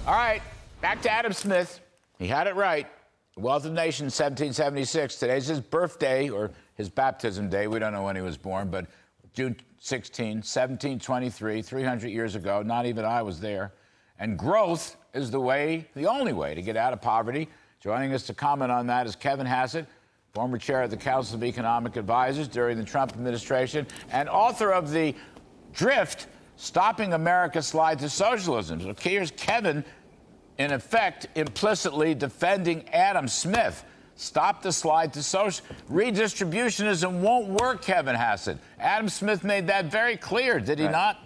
All right, back to Adam Smith. He had it right. Wealth of Nations, 1776. Today's his birthday, or his baptism day. We don't know when he was born, but June 16, 1723, 300 years ago. Not even I was there. And growth is the only way to get out of poverty. Joining us to comment on that is Kevin Hassett, former chair of the Council of Economic Advisors during the Trump administration, and author of The Drift, Stopping America's Slide to Socialism. So here's Kevin, in effect, implicitly defending Adam Smith. Stop the slide to social. Redistributionism won't work, Kevin Hassett. Adam Smith made that very clear, did he not?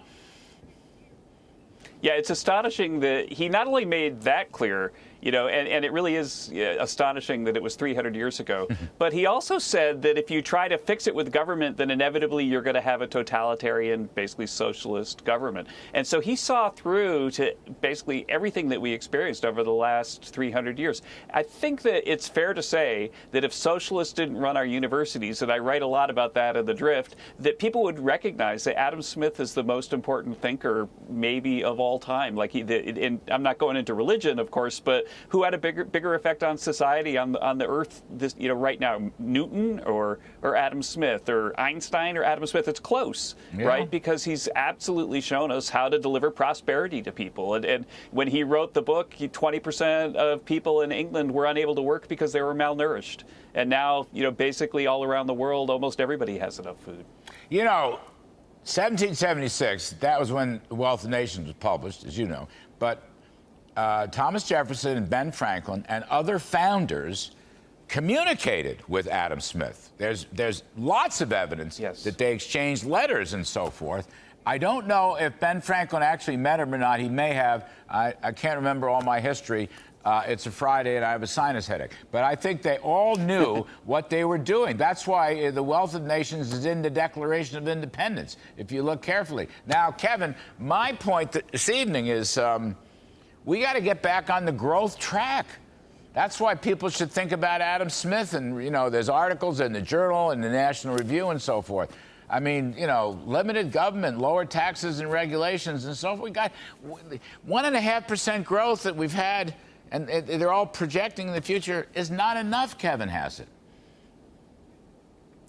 Yeah, it's astonishing that he not only made that clear, and it really is astonishing that it was 300 years ago, but he also said that if you try to fix it with government, then inevitably you're going to have a totalitarian, basically socialist government. And so he saw through to basically everything that we experienced over the last 300 years. I think that it's fair to say that if socialists didn't run our universities, and I write a lot about that in The Drift, that people would recognize that Adam Smith is the most important thinker maybe of all time. And I'm not going into religion, of course, but who had a bigger effect on society, on the earth, right now, Newton or Adam Smith, or Einstein or Adam Smith? It's close, right? Because he's absolutely shown us how to deliver prosperity to people. And when he wrote the book, 20% of people in England were unable to work because they were malnourished. And now, basically all around the world, almost everybody has enough food. 1776, that was when The Wealth of Nations was published, as you know. But Thomas Jefferson and Ben Franklin and other founders communicated with Adam Smith. There's lots of evidence that they exchanged letters and so forth. I don't know if Ben Franklin actually met him or not. He may have. I can't remember all my history. It's a Friday and I have a sinus headache. But I think they all knew what they were doing. That's why the Wealth of Nations is in the Declaration of Independence, if you look carefully. Now, Kevin, my point this evening is we got to get back on the growth track. That's why people should think about Adam Smith. And, there's articles in the Journal and the National Review and so forth. I mean, limited government, lower taxes and regulations and so forth. We got 1.5% growth that we've had, and they're all projecting in the future, is not enough, Kevin Hassett.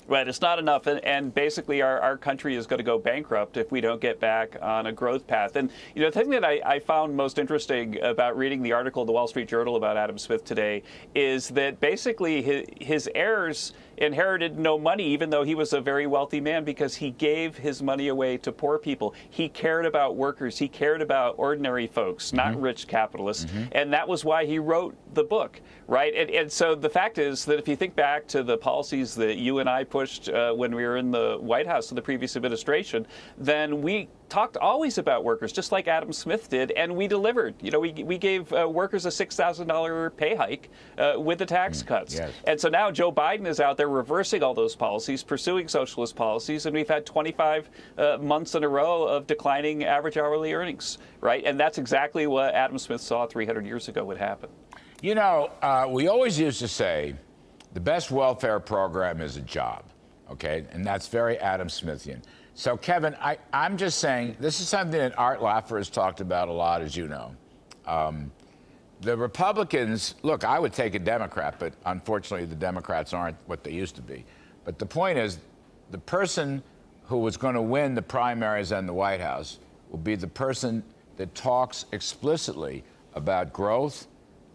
Right, it's not enough, and basically our country is going to go bankrupt if we don't get back on a growth path. And the thing that I found most interesting about reading the article in the Wall Street Journal about Adam Smith today is that basically his heirs inherited no money, even though he was a very wealthy man, because he gave his money away to poor people. He cared about workers. He cared about ordinary folks, not rich capitalists. And that was why he wrote the book, right? And so the fact is that if you think back to the policies that you and I pushed when we were in the White House in the previous administration, then we talked always about workers, just like Adam Smith did, and we delivered. We gave workers a $6,000 pay hike with the tax cuts. And so now Joe Biden is out there reversing all those policies, pursuing socialist policies, and we've had 25 months in a row of declining average hourly earnings, right? And that's exactly what Adam Smith saw 300 years ago would happen. We always used to say the best welfare program is a job, okay? And that's very Adam Smithian. So, Kevin, I'm just saying, this is something that Art Laffer has talked about a lot, as you know. The Republicans, look, I would take a Democrat, but unfortunately the Democrats aren't what they used to be. But the point is, the person who was going to win the primaries and the White House will be the person that talks explicitly about growth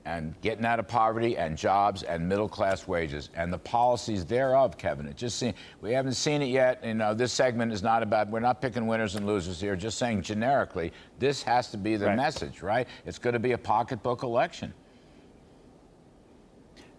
and getting out of poverty and jobs and middle-class wages and the policies thereof, Kevin. We haven't seen it yet. This segment is not about, we're not picking winners and losers here, just saying generically, this has to be the message, right? It's going to be a pocketbook election.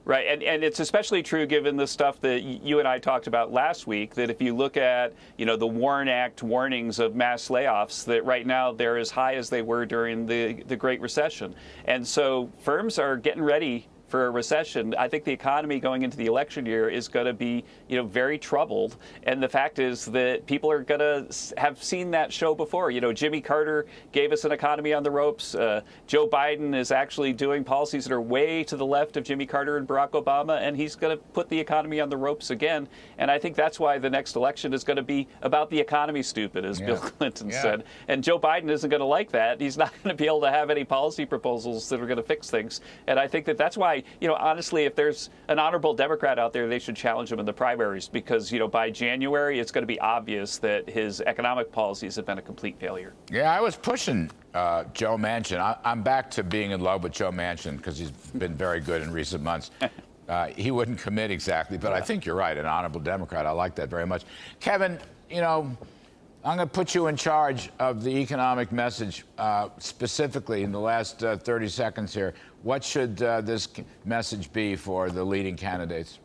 Right, and it's especially true given the stuff that you and I talked about last week, that if you look at, the Warren Act warnings of mass layoffs, that right now they're as high as they were during the Great Recession. And so firms are getting ready for a recession, I think the economy going into the election year is going to be, very troubled. And the fact is that people are going to have seen that show before. Jimmy Carter gave us an economy on the ropes. Joe Biden is actually doing policies that are way to the left of Jimmy Carter and Barack Obama, and he's going to put the economy on the ropes again. And I think that's why the next election is going to be about the economy, stupid, as Bill Clinton said. And Joe Biden isn't going to like that. He's not going to be able to have any policy proposals that are going to fix things. And I think that that's why, honestly, if there's an honorable Democrat out there, they should challenge him in the primaries because, by January, it's going to be obvious that his economic policies have been a complete failure. Yeah, I was pushing Joe Manchin. I'm back to being in love with Joe Manchin because he's been very good in recent months. He wouldn't commit exactly, but I think you're right, an honorable Democrat. I like that very much. Kevin, I'm going to put you in charge of the economic message, specifically in the last 30 seconds here. What should this message be for the leading candidates?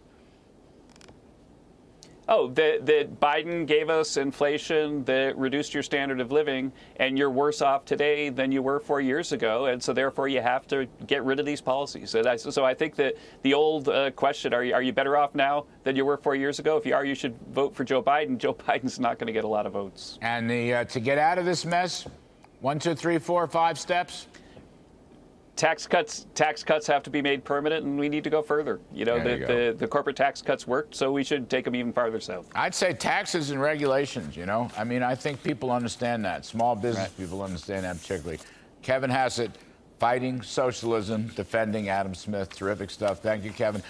Oh, that Biden gave us inflation that reduced your standard of living, and you're worse off today than you were 4 years ago, and so therefore you have to get rid of these policies. So I think that the old question, are you better off now than you were 4 years ago? If you are, you should vote for Joe Biden. Joe Biden's not going to get a lot of votes. And to get out of this mess, 1, 2, 3, 4, 5 steps? Tax cuts have to be made permanent, and we need to go further. The corporate tax cuts worked, so we should take them even farther south. I'd say taxes and regulations, I think people understand that. Small business people understand that particularly. Kevin Hassett, fighting socialism, defending Adam Smith. Terrific stuff. Thank you, Kevin.